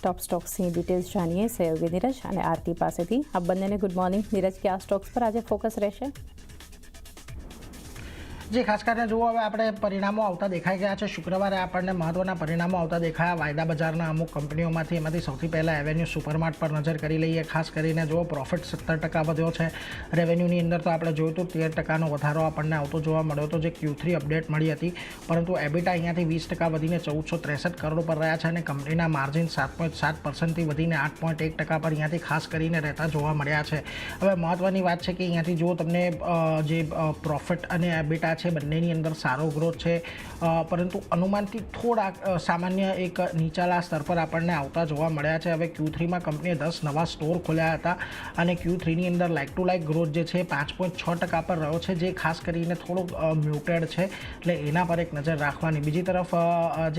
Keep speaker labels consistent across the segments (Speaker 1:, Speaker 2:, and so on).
Speaker 1: Top stocks की details जानिए सहयोगी नीरज और आरती पासेथी। आप બંનેને ગુડ મોર્નિંગ। नीरज, क्या स्टॉक्स पर आज फोकस રહેશે?
Speaker 2: જે ખાસ કરીને જુઓ, હવે આપણે પરિણામો આવતા દેખાઈ ગયા છે। શુક્રવારે આપણને મહત્વના પરિણામો આવતા દેખાયા વાયદા બજારના અમુક કંપનીઓમાંથી। એમાંથી સૌથી પહેલાં એવેન્યુ સુપરમાર્ટ પર નજર કરી લઈએ। ખાસ કરીને જુઓ, પ્રોફિટ 17% વધ્યો છે। રેવન્યુની અંદર તો આપણે જોયું હતું 13%નો વધારો આપણને આવતો જોવા મળ્યો હતો, જે Q3 અપડેટ મળી હતી। પરંતુ એબિટા અહીંયાથી 20% વધીને 1463 કરોડ પર રહ્યા છે અને કંપનીના માર્જિન 7.7%થી વધીને 8.1% પર અહીંયાથી ખાસ કરીને રહેતા જોવા મળ્યા છે। હવે મહત્વની વાત છે કે અહીંયાથી જુઓ, તમને જે પ્રોફિટ અને એબિટા છે બંનેની અંદર સારો ગ્રોથ છે, પરંતુ અનુમાનથી થોડા સામાન્ય એક નીચાલા સ્તર પર આપણને આવતા જોવા મળ્યા છે। હવે Q3માં કંપનીએ 10 નવા સ્ટોર ખોલ્યા હતા અને Q3ની અંદર લાઇક ટુ લાઇક ગ્રોથ જે છે 5.6% પર રહ્યો છે, જે ખાસ કરીને થોડુંક મ્યુટેડ છે, એટલે એના પર એક નજર રાખવાની। બીજી તરફ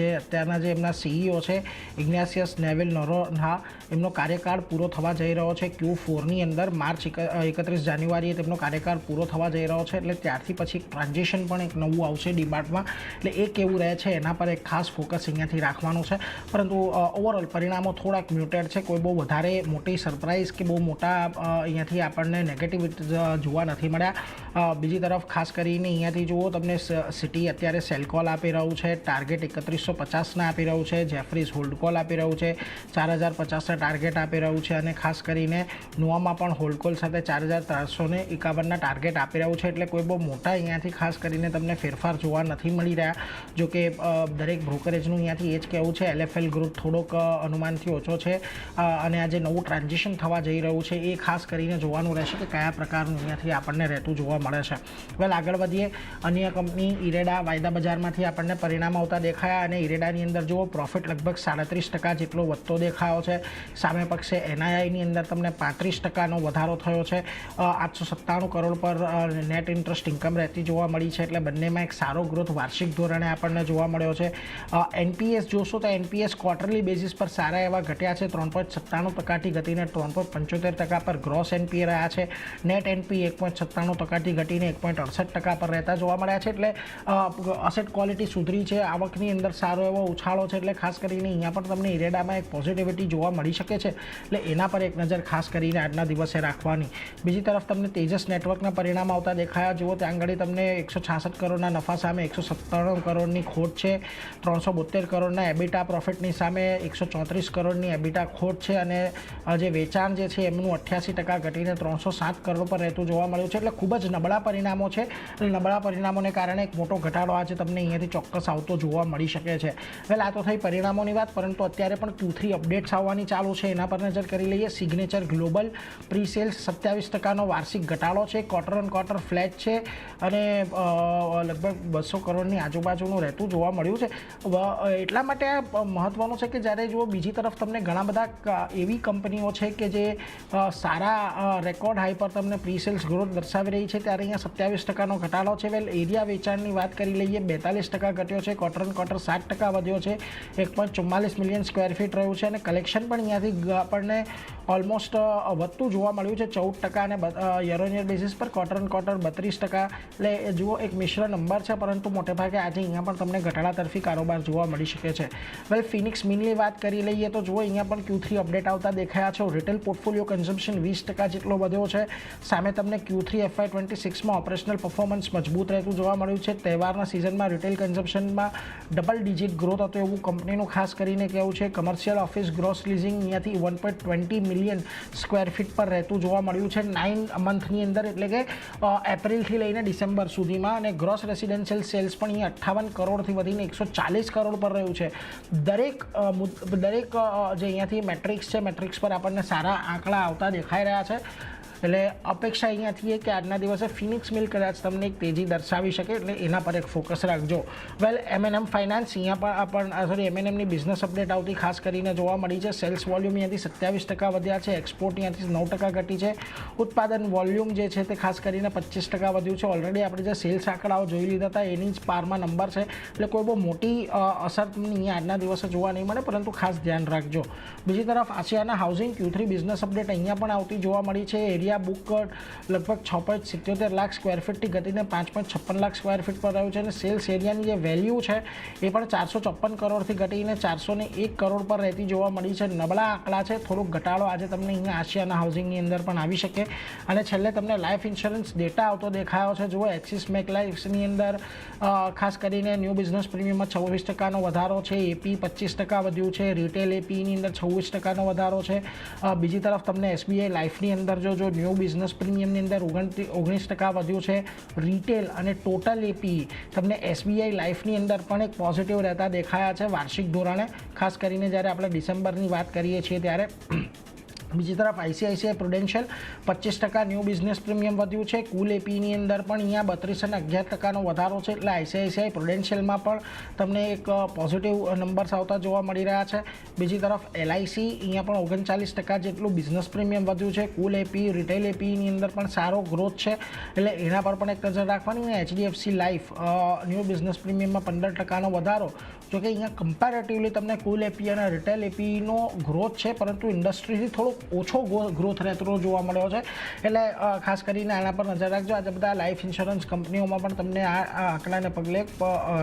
Speaker 2: જે અત્યારના જે એમના CEO છે ઇગ્નાસિયસ નેવિલ નોરોન્હા, એમનો કાર્યકાળ પૂરો થવા જઈ રહ્યો છે Q4ની અંદર। માર્ચ 31 જાન્યુઆરીએ તેમનો કાર્યકાળ પૂરો થવા જઈ રહ્યો છે, એટલે ત્યારથી પછી એક ટ્રાન્ઝિશન પણ એક નવું આવશે ડીમાર્ટમાં, એટલે એ કેવું રહે છે એના પર એક ખાસ ફોકસ અહીંયાથી રાખવાનું છે। પરંતુ ઓવરઓલ પરિણામો થોડાક મ્યુટેડ છે, કોઈ બહુ વધારે મોટી સરપ્રાઇઝ કે બહુ મોટા અહીંયાથી આપણને નેગેટિવિટી જોવા નથી મળ્યા। બીજી તરફ ખાસ કરીને અહીંયાથી જુઓ, તમને સિટી અત્યારે સેલ કોલ આપી રહ્યું છે, ટાર્ગેટ 3150ના આપી રહ્યું છે, જેફરીઝ હોલ્ડ કોલ આપી રહ્યું છે, 4050ના ટાર્ગેટ આપી રહ્યું છે અને ખાસ કરીને નોવામાં પણ હોલ્ડ કોલ સાથે 4351ના ટાર્ગેટ આપી રહ્યું છે, એટલે કોઈ બહુ મોટા અહીંયાથી ખાસ કરીને તમને ફેરફાર જોવા નથી મળી રહ્યા। જો કે દરેક બ્રોકરેજનું અહીંયાથી એ જ કહેવું છે LFL ગ્રુપ થોડોક અનુમાનથી ઓછો છે અને આજે નવું ટ્રાન્ઝિશન થવા જઈ રહ્યું છે, એ ખાસ કરીને જોવાનું રહેશે કે કયા પ્રકારનું અહીંયાથી આપણને રહેતું જોવા મળે છે। વેલ, આગળ વધીએ। અન્ય કંપની ઇરેડા વાયદા બજારમાંથી આપણને પરિણામ આવતા દેખાયા અને ઇરેડાની અંદર જુઓ, પ્રોફિટ લગભગ 37% જેટલો વધતો દેખાયો છે। સામે પક્ષે NIIની અંદર તમને 35%નો વધારો થયો છે। 897 કરોડ પર નેટ ઇન્ટરેસ્ટ ઇન્કમ રહેતી જોવા મળી છે, એટલે બંનેમાં એક સારો ગ્રોથ વાર્ષિક ધોરણે આપણને જોવા મળ્યો છે। NPS જોશો તો NPS ક્વાર્ટરલી બેઝિસ પર સારા એવા ઘટ્યા છે, 3.97%થી ઘટીને 3.75% પર ગ્રોસ NPA રહ્યા છે। નેટ NPA 1.97%થી ઘટીને 1.68% પર રહેતા જોવા મળ્યા છે, એટલે અસેટ ક્વોલિટી સુધરી છે, આવકની અંદર સારો એવો ઉછાળો છે, એટલે ખાસ કરીને અહીંયા પણ તમને ઇરેડામાં એક પોઝિટિવિટી જોવા મળી શકે છે, એટલે એના પર એક નજર ખાસ કરીને આજના દિવસે રાખવાની। બીજી તરફ તમને તેજસ નેટવર્કના પરિણામ આવતા દેખાયા। જુઓ, ત્યાં આગળ તમને 166 કરોડના નફા સામે 197 કરોડની ખોટ છે, 372 કરોડના એબિટા પ્રોફિટની સામે 134 કરોડની એબિટા ખોટ છે અને જે વેચાણ જે છે એમનું 88% ઘટીને 307 કરોડ પર રહેતું જોવા મળ્યું છે, એટલે ખૂબ જ નબળા પરિણામો છે અને નબળા પરિણામોને કારણે એક મોટો ઘટાડો આજે તમને અહીંયાથી ચોક્કસ આવતો જોવા મળી શકે છે। વેલ, આ તો થઈ પરિણામોની વાત, પરંતુ અત્યારે પણ Q3 અપડેટ્સ આવવાની ચાલુ છે, એના પર નજર કરી લઈએ। સિગ્નેચર ગ્લોબલ પ્રી સેલ્સ 27%નો વાર્ષિક ઘટાડો છે, ક્વાર્ટર ઓન ક્વાર્ટર ફ્લેટ છે અને લગભગ 200 કરોડની આજુબાજુનું રહેતું જોવા મળ્યું છે। એટલા માટે આ મહત્ત્વનું છે કે જ્યારે જુઓ, બીજી તરફ તમને ઘણા બધા એવી કંપનીઓ છે કે જે સારા રેકોર્ડ હાઈ પર તમને પ્રી સેલ્સ ગ્રોથ દર્શાવી રહી છે, ત્યારે અહીંયા 27%નો ઘટાડો છે। વેલ, એરિયા વેચાણની વાત કરી લઈએ, 42% ઘટ્યો છે, ક્વાર્ટર ઓન ક્વાર્ટર 7% વધ્યો છે, 1.44 મિલિયન સ્ક્વેર ફીટ રહ્યું છે અને કલેક્શન પણ અહીંયાથી આપણને ઓલમોસ્ટ વધતું જોવા મળ્યું છે, 14% અને યર ઓન યર બેઝિસ પર ક્વાર્ટર ઓન ક્વાર્ટર 32%, એટલે જુઓ એક મિશ્ર નંબર છે, પરંતુ મોટેભાગે આજે અહીંયા પણ તમને ઘટાડા તરફી કારોબાર જોવા મળી શકે છે। વેલ, ફિનિક્સ મિલની વાત કરી લઈએ તો જુઓ, અહીંયા પણ Q3 અપડેટ આવતા દેખાયા છે। રિટેલ પોર્ટફોલિયો કન્ઝમ્પશન 20% જેટલો વધ્યો છે, સામે તમને Q3 FY26માં ઓપરેશનલ પરફોર્મન્સ મજબૂત રહેતું જોવા મળ્યું છે। તહેવારના સિઝનમાં રિટેલ કન્ઝમ્પશનમાં ડબલ ડિજિટ ગ્રોથ હતો એવું કંપનીનું ખાસ કરીને કહેવું છે। કમર્શિયલ ઓફિસ ગ્રોસ લીઝિંગ અહીંયાથી 1.20 મિલિયન સ્ક્વેર ફીટ પર રહેતું જોવા મળ્યું છે 9 મંથની અંદર, એટલે કે એપ્રિલથી લઈને ડિસેમ્બર સુધીમાં, અને ગ્રોસ રેસિડેન્શિયલ સેલ્સ પણ અહીંયા 58 કરોડથી વધીને 140 કરોડ પર રહ્યું છે। દરેક જે અહીંયાથી મેટ્રિક્સ છે, મેટ્રિક્સ પર આપણને સારા આંકડા આવતા દેખાઈ રહ્યા છે, એટલે અપેક્ષા અહીંયાથી કે આજના દિવસે ફિનિક્સ મિલ કદાચ તમને એક તેજી દર્શાવી શકે, એટલે એના પર એક ફોકસ રાખજો। વેલ, M&M ફાઇનાન્સ અહીંયા પણ M&Mની બિઝનેસ અપડેટ આવતી ખાસ કરીને જોવા મળી છે। સેલ્સ વોલ્યુમ અહીંયાથી 27% વધ્યા છે, એક્સપોર્ટ અહીંયાથી 9% ઘટી છે, ઉત્પાદન વોલ્યુમ જે છે તે ખાસ કરીને 25% વધ્યું છે। ઓલરેડી આપણે જે સેલ્સ આંકડાઓ જોઈ લીધા હતા એની જ પારમાં નંબર છે, એટલે કોઈ બહુ મોટી અસર તમને અહીંયા આજના દિવસે જોવા નહીં મળે, પરંતુ ખાસ ધ્યાન રાખજો। બીજી તરફ આસિયાના હાઉસિંગ Q3 બિઝનેસ અપડેટ અહીંયા પણ આવતી જોવા મળી છે। એરિયા બુક લગભગ 6.77 લાખ સ્ક્વેર ફીટથી ઘટીને 5.56 લાખ સ્ક્વેર ફીટ પર રહ્યું છે અને સેલ્સ એરિયાની જે વેલ્યુ છે એ પણ 454 કરોડથી ઘટીને 401 કરોડ પર રહેતી જોવા મળી છે. નબળા આંકડા છે, થોડોક ઘટાડો આજે તમને અહીંયા આશિયાના હાઉસિંગની અંદર પણ આવી શકે. અને છેલ્લે તમને લાઈફ ઇન્સ્યોરન્સ ડેટા આવતો દેખાયો છે. જુઓ, એક્સિસ મેક લાઈફની અંદર ખાસ કરીને ન્યૂ બિઝનેસ પ્રીમિયમમાં 26% વધારો છે, એપી 25% વધ્યું છે, રિટેલ એપીની અંદર 26% વધારો છે. બીજી તરફ તમને એસબીઆઈ લાઈફની અંદર જો ન્યૂ બિઝનેસ પ્રીમિયમની અંદર 19% વધ્યું છે. રિટેલ અને ટોટલ એપી તમને એસબીઆઈ લાઈફની અંદર પણ એક પોઝિટિવ રહેતા દેખાયા છે વાર્ષિક ધોરણે, ખાસ કરીને જ્યારે આપણે ડિસેમ્બરની વાત કરીએ છીએ ત્યારે. બીજી તરફ ICICI Prudential 25% new business premium વધ્યું છે. કુલ એપીની અંદર પણ અહીંયા 32 અને 11% વધારો છે. એટલે આઈસીઆઈસીઆઈ પ્રુડેન્શિયલમાં પણ તમને એક પોઝિટિવ નંબર્સ આવતા જોવા મળી રહ્યા છે. બીજી તરફ એલઆઈસી અહીંયા પણ 39% જેટલું બિઝનેસ પ્રીમિયમ વધ્યું છે. કુલ એપી, રિટેલ એપીની અંદર પણ સારો ગ્રોથ છે, એટલે એના પર પણ એક નજર રાખવાની. અને એચડીએફસી લાઈફ ન્યૂ બિઝનેસ પ્રીમિયમમાં 15% વધારો. જોકે અહીંયા કમ્પેરેટિવલી તમને કુલ એપી અને રિટેલ એપીનો ગ્રોથ છે, પરંતુ ઇન્ડસ્ટ્રીથી થોડોક ઓછો ગ્રોથ રહેતો જોવા મળ્યો છે. એટલે ખાસ કરીને આના પર નજર રાખજો. આજે બધા લાઈફ ઇન્સ્યોરન્સ કંપનીઓમાં પણ તમને આ આંકડાને પગલે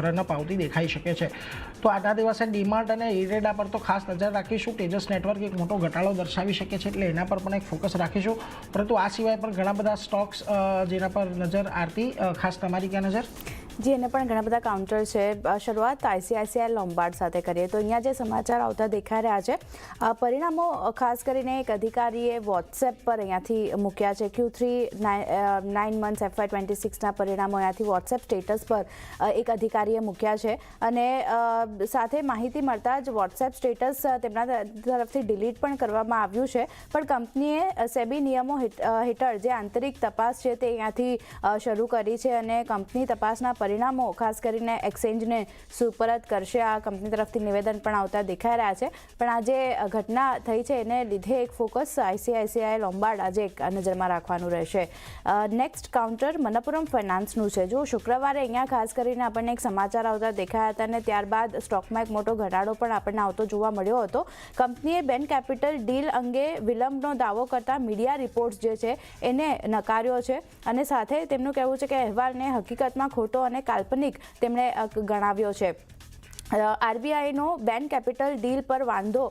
Speaker 2: રનઅપ આવતી દેખાઈ શકે છે. તો આજના દિવસે ડીમાર્ટ અને ઇરેડા પર તો ખાસ નજર રાખીશું. તેજસ નેટવર્ક એક મોટો ઘટાડો દર્શાવી શકે છે, એટલે એના પર પણ એક ફોકસ રાખીશું. પરંતુ આ સિવાય પણ ઘણા બધા સ્ટોક્સ જેના પર નજર આરતી, ખાસ તમારી ક્યાં નજર?
Speaker 3: જી, એને પણ ઘણા બધા કાઉન્ટર છે. શરૂઆત આઈસીઆઈસીઆઈ લોમ્બાર્ડ સાથે કરીએ તો અહીંયા જે સમાચાર આવતા દેખાઈ રહ્યા છે, પરિણામો ખાસ કરીને એક અધિકારીએ વોટ્સએપ પર અહીંયાથી મૂક્યા છે. Q3 9 મંથ્સ FY26ના પરિણામો અહીંયાથી વોટ્સએપ સ્ટેટસ પર એક અધિકારીએ મૂક્યા છે. અને સાથે માહિતી મળતા જ વોટ્સએપ સ્ટેટસ તેમના તરફથી ડિલીટ પણ કરવામાં આવ્યું છે. પણ કંપનીએ સેબી નિયમો હેઠળ જે આંતરિક તપાસ છે તે અહીંયાથી શરૂ કરી છે અને કંપની તપાસના પરિણામો ખાસ કરીને એક્સચેન્જને સુપરત કરશે. આ કંપની તરફથી નિવેદન પણ આવતા દેખાઈ રહ્યા છે. પણ આ જે ઘટના થઈ છે એને લીધે એક ફોકસ આઈસીઆઈસીઆઈ લોમ્બાર્ડ આજે એક નજરમાં રાખવાનું રહેશે. નેક્સ્ટ કાઉન્ટર મનપ્પુરમ ફાઇનાન્સનું છે. જો શુક્રવારે અહીંયા ખાસ કરીને આપણને એક સમાચાર આવતા દેખાયા હતા અને ત્યારબાદ સ્ટોકમાં એક મોટો ઘટાડો પણ આપણને આવતો જોવા મળ્યો હતો. કંપનીએ બેન કેપિટલ ડીલ અંગે વિલંબનો દાવો કરતા મીડિયા રિપોર્ટ્સ જે છે એને નકાર્યો છે અને સાથે તેમનું કહેવું છે કે અહેવાલને હકીકતમાં ખોટો અને કાલ્પનિક તેમણે ગણાવ્યો છે. આરબીઆઈનો બેન કેપિટલ ડીલ પર વાંધો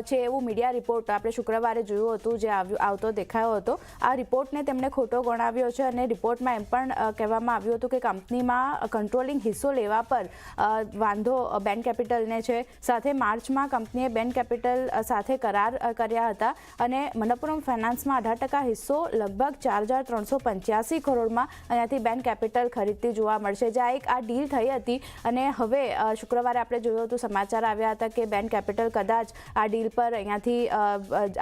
Speaker 3: છે એવું મીડિયા રિપોર્ટ આપણે શુક્રવારે જોયું હતું, જે આવતો દેખાયો હતો. આ રિપોર્ટને તેમણે ખોટો ગણાવ્યો છે અને રિપોર્ટમાં એમ પણ કહેવામાં આવ્યું હતું કે કંપનીમાં કંટ્રોલિંગ હિસ્સો લેવા પર વાંધો બેન કેપિટલને છે. સાથે માર્ચમાં કંપનીએ બેન કેપિટલ સાથે કરાર કર્યા હતા અને મનપ્પુરમ ફાઇનાન્સમાં 18% હિસ્સો લગભગ 4,385 કરોડમાં અહીંયાથી બેન કેપિટલ ખરીદતી જોવા મળશે. જ્યાં એક આ ડીલ થઈ હતી અને હવે શુક્રવારે આપણે જોયું હતું, સમાચાર આવ્યા હતા કે બેન કેપિટલ કદાચ આ ડીલ પર અહીંયાથી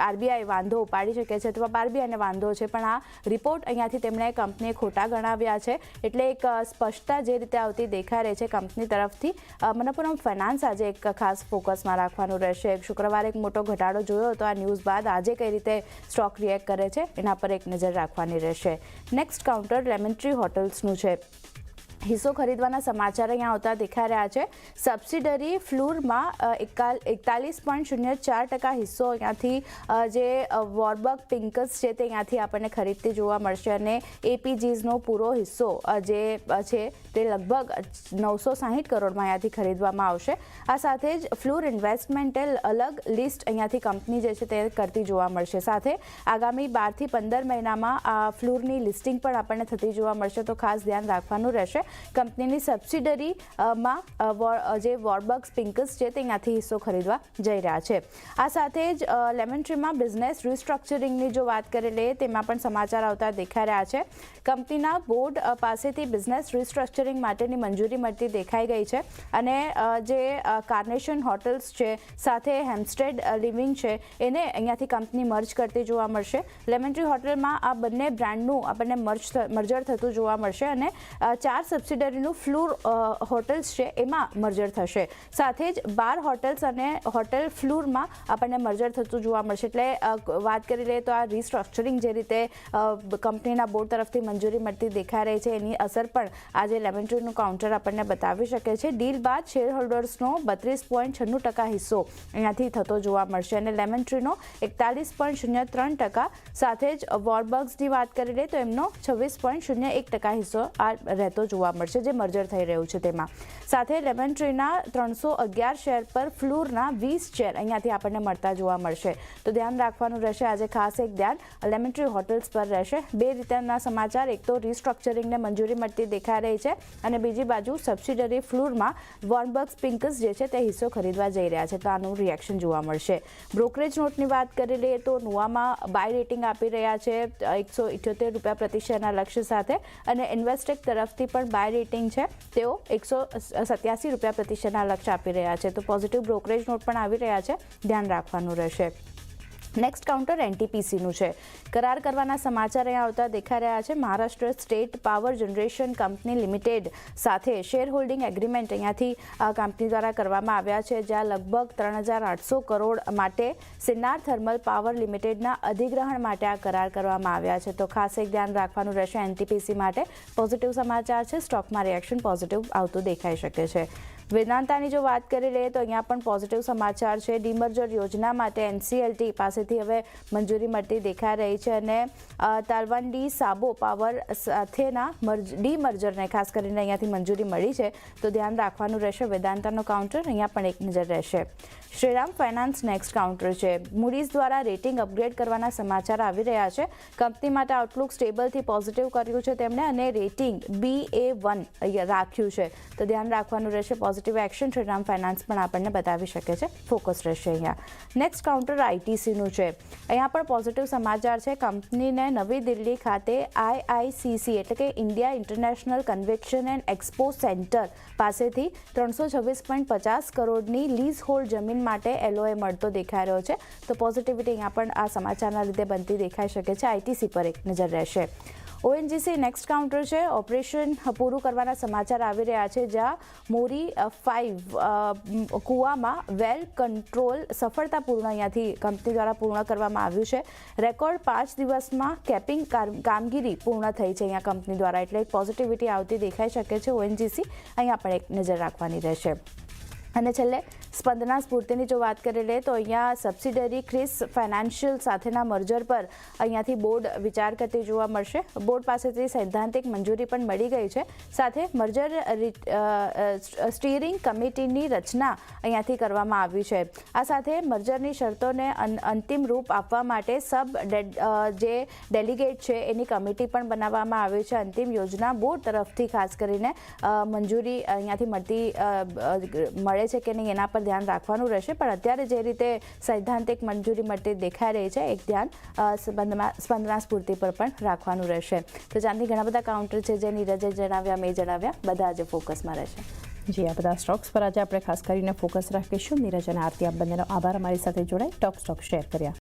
Speaker 3: આરબીઆઈ વાંધો ઉપાડી શકે છે અથવા આરબીઆઈને વાંધો છે. પણ આ રિપોર્ટ અહીંયાથી તેમણે કંપનીએ ખોટા ગણાવ્યા છે. એટલે એક સ્પષ્ટતા જે રીતે આવતી દેખાઈ રહી છે કંપની તરફથી. મનપ્પુરમ ફાઇનાન્સ આજે એક ખાસ ફોકસમાં રાખવાનું રહેશે. શુક્રવારે એક મોટો ઘટાડો જોયો હતો. આ ન્યૂઝ બાદ આજે કઈ રીતે સ્ટોક રિએક્ટ કરે છે એના પર એક નજર રાખવાની રહેશે. નેક્સ્ટ કાઉન્ટર લેમન ટ્રી હોટલ્સનું છે. હિસ્સો ખરીદવાના સમાચાર અહીંયા આવતા દેખાઈ રહ્યા છે. સબસિડરી ફ્લુરમાં 41.04% હિસ્સો અહીંયાથી જે વોર્બક પિંકસ છે તે અહીંયાથી આપણને ખરીદતી જોવા મળશે અને એપીજીસનો પૂરો હિસ્સો જે છે તે લગભગ 960 કરોડમાં અહીંયાથી ખરીદવામાં આવશે. આ સાથે જ ફ્લુર ઇન્વેસ્ટમેન્ટે અલગ લિસ્ટ અહીંયાથી કંપની જે છે તે કરતી જોવા મળશે. સાથે આગામી 12 થી 15 મહિનામાં આ ફ્લુરની લિસ્ટિંગ પણ આપણને થતી જોવા મળશે, તો ખાસ ધ્યાન રાખવાનું રહેશે. કંપનીની સબસિડરીમાં જે વોર્બક્સ પિંકસ છે તે અહીંયાથી હિસ્સો ખરીદવા જઈ રહ્યા છે. આ સાથે જ લેમન ટ્રીમાં બિઝનેસ રિસ્ટ્રક્ચરિંગની જો વાત કરી લઈએ તેમાં પણ સમાચાર આવતા દેખાઈ રહ્યા છે. કંપનીના બોર્ડ પાસેથી બિઝનેસ રિસ્ટ્રક્ચરિંગ માટેની મંજૂરી મળતી દેખાઈ ગઈ છે અને જે કાર્નેશન હોટલ્સ છે સાથે હેમ્સ્ટેડ લિવિંગ છે એને અહીંયાથી કંપની મર્જ કરતી જોવા મળશે. લેમન ટ્રી હોટલમાં આ બંને બ્રાન્ડનું આપણને મર્જર થતું જોવા મળશે અને 4 સબસિડરીનું ફ્લુર હોટલ્સ છે એમાં મર્જર થશે. સાથે જ 12 હોટલ્સ અને હોટેલ ફ્લુરમાં આપણને મર્જર થતું જોવા મળશે. એટલે વાત કરી લઈએ તો આ રિસ્ટ્રક્ચરિંગ જે રીતે કંપનીના બોર્ડ તરફથી મંજૂરી મળતી દેખાઈ રહી છે એની અસર પણ આજે લેમન ટ્રીનું કાઉન્ટર આપણને બતાવી શકે છે. ડીલ બાદ શેર હોલ્ડર્સનો 32.96% હિસ્સો અહીંયાથી થતો જોવા મળશે અને લેમન ટ્રીનો 41.03%. સાથે જ વોરબર્ગ્સની વાત કરી લઈએ તો એમનો 26.01% હિસ્સો આ રહેતો જોવા મળશે જે મર્જર થઈ રહ્યું છે તેમાં. સાથે લેમન ટ્રીના 311 શેર પર ફ્લુરના 20 શેર અહીંયાથી આપણને મળતા જોવા મળશે. તો ધ્યાન રાખવાનું રહેશે. આજે ખાસ એક ધ્યાન લેમન ટ્રી હોટલ્સ પર રહેશે. બે રીતના સમાચાર, એક તો રિસ્ટ્રક્ચરિંગને મંજૂરી મળતી દેખાઈ રહી છે અને બીજી બાજુ સબસિડરી ફ્લુરમાં વોર્નબર્ગ પિંકસ જે છે તે હિસ્સો ખરીદવા જઈ રહ્યા છે તો આનું રિએક્શન જોવા મળશે. બ્રોકરેજ નોટની વાત કરી લઈએ તો નુવામાં બાય રેટિંગ આપી રહ્યા છે ₹178 પ્રતિ શેરના લક્ષ્ય સાથે અને ઇન્વેસ્ટેક તરફથી પણ બાય રેટિંગ છે, તેઓ ₹187 પ્રતિ શેરના લક્ષ્ય આપી રહ્યા છે. તો પોઝિટિવ બ્રોકરેજ નોટ પણ આવી રહ્યા છે, ધ્યાન રાખવાનું રહેશે. નેક્સ્ટ કાઉન્ટર એનટીપીસીનું છે. કરાર કરવાના સમાચાર અહીંયા આવતા દેખાઈ રહ્યા છે. Maharashtra state power generation company limited સાથે શેર હોલ્ડિંગ એગ્રીમેન્ટ અહીંયાથી આ કંપની દ્વારા કરવામાં આવ્યા છે, જ્યાં લગભગ 3,800 કરોડ માટે સિન્નાર થર્મલ પાવર લિમિટેડના અધિગ્રહણ માટે આ કરાર કરવામાં આવ્યા છે. તો ખાસ એક ધ્યાન રાખવાનું રહેશે એનટીપીસી માટે. પોઝિટિવ સમાચાર છે, સ્ટોકમાં રિએક્શન પોઝિટિવ આવતું દેખાઈ શકે છે. વેદાંતાની જો વાત કરી લઈએ તો અહીંયા પણ પોઝિટિવ સમાચાર છે. ડીમર્જર યોજના માટે એનસીએલટી પાસેથી હવે મંજૂરી મળતી દેખાઈ રહી છે અને તાલવાંડી સાબો પાવર સાથેના ડીમર્જરને ખાસ કરીને અહીંયાથી મંજૂરી મળી છે તો ધ્યાન રાખવાનું રહેશે. વેદાંતાનો કાઉન્ટર અહીંયા પણ એક નજર રહેશે. શ્રીરામ ફાઇનાન્સ નેક્સ્ટ કાઉન્ટર છે. મૂડીઝ દ્વારા રેટિંગ અપગ્રેડ કરવાના સમાચાર આવી રહ્યા છે. કંપની માટે આઉટલુક સ્ટેબલથી પોઝિટિવ કર્યું છે તેમણે અને રેટિંગ BA1 રાખ્યું છે તો ધ્યાન રાખવાનું રહેશે. પોઝિટિવ એક્શન શ્રીરામ ફાઇનાન્સ પણ આપણને બતાવી શકે છે. ફોકસ રહેશે અહીંયા. નેક્સ્ટ કાઉન્ટર આઈટીસીનું છે. અહીંયા પણ પોઝિટિવ સમાચાર છે. કંપનીને નવી દિલ્હી ખાતે IICC એટલે કે India international convention and expo centre પાસેથી 326.50 કરોડની લીઝ હોલ્ડ જમીન માટે LOA મળતો દેખાઈ રહ્યો છે. તો પોઝિટિવિટી અહીંયા પણ આ સમાચારના લીધે બનતી દેખાઈ શકે છે. આઈટીસી પર એક નજર રહેશે. ONGC નેક્સ્ટ કાઉન્ટર છે. ઓપરેશન પૂરું કરવાના સમાચાર આવી રહ્યા છે, જ્યાં મોરી 5 કુવામાં વેલ કંટ્રોલ સફળતાપૂર્ણ અહીંયાથી કંપની દ્વારા પૂર્ણ કરવામાં આવ્યું છે. રેકોર્ડ 5 દિવસમાં કેપિંગ કામગીરી પૂર્ણ થઈ છે અહીંયા કંપની દ્વારા, એટલે એક પોઝિટિવિટી આવતી દેખાઈ શકે છે. ONGC અહીંયા પણ એક નજર રાખવાની રહેશે. અને છેલ્લે સ્પંદના સ્ફૂર્તિની જો વાત કરી લઈએ તો અહીંયા સબસિડરી ક્રિસ ફાઇનાન્શિયલ સાથેના મર્જર પર અહીંયાથી બોર્ડ વિચાર કરતી જોવા મળશે. બોર્ડ પાસેથી સૈદ્ધાંતિક મંજૂરી પણ મળી ગઈ છે. સાથે મર્જર સ્ટીરિંગ કમિટીની રચના અહીંયાથી કરવામાં આવી છે. આ સાથે મર્જરની શરતોને અંતિમ રૂપ આપવા માટે જે ડેલિગેટ છે એની કમિટી પણ બનાવવામાં આવી છે. અંતિમ યોજના બોર્ડ તરફથી ખાસ કરીને મંજૂરી અહીંયાથી મળે છે કે નહીં એના પર ધ્યાન રાખવાનું રહેશે. પણ અત્યારે જે રીતે સૈદ્ધાંતિક મંજૂરી મળતી દેખાઈ રહી છે એક ધ્યાન સ્પંદના સ્ફૂર્તિ પર પણ રાખવાનું રહેશે. તો ચાંદની ઘણા બધા કાઉન્ટર છે જે નીરજે જણાવ્યા, મેં જણાવ્યા, બધા આજે ફોકસમાં રહેશે.
Speaker 1: જી, આ બધા સ્ટોક્સ પર આજે આપણે ખાસ કરીને ફોકસ રાખીશું. નીરજ અને આરતી, આપ બંનેનો આભાર અમારી સાથે જોડાઈ ટોપ સ્ટોક શેર કર્યા.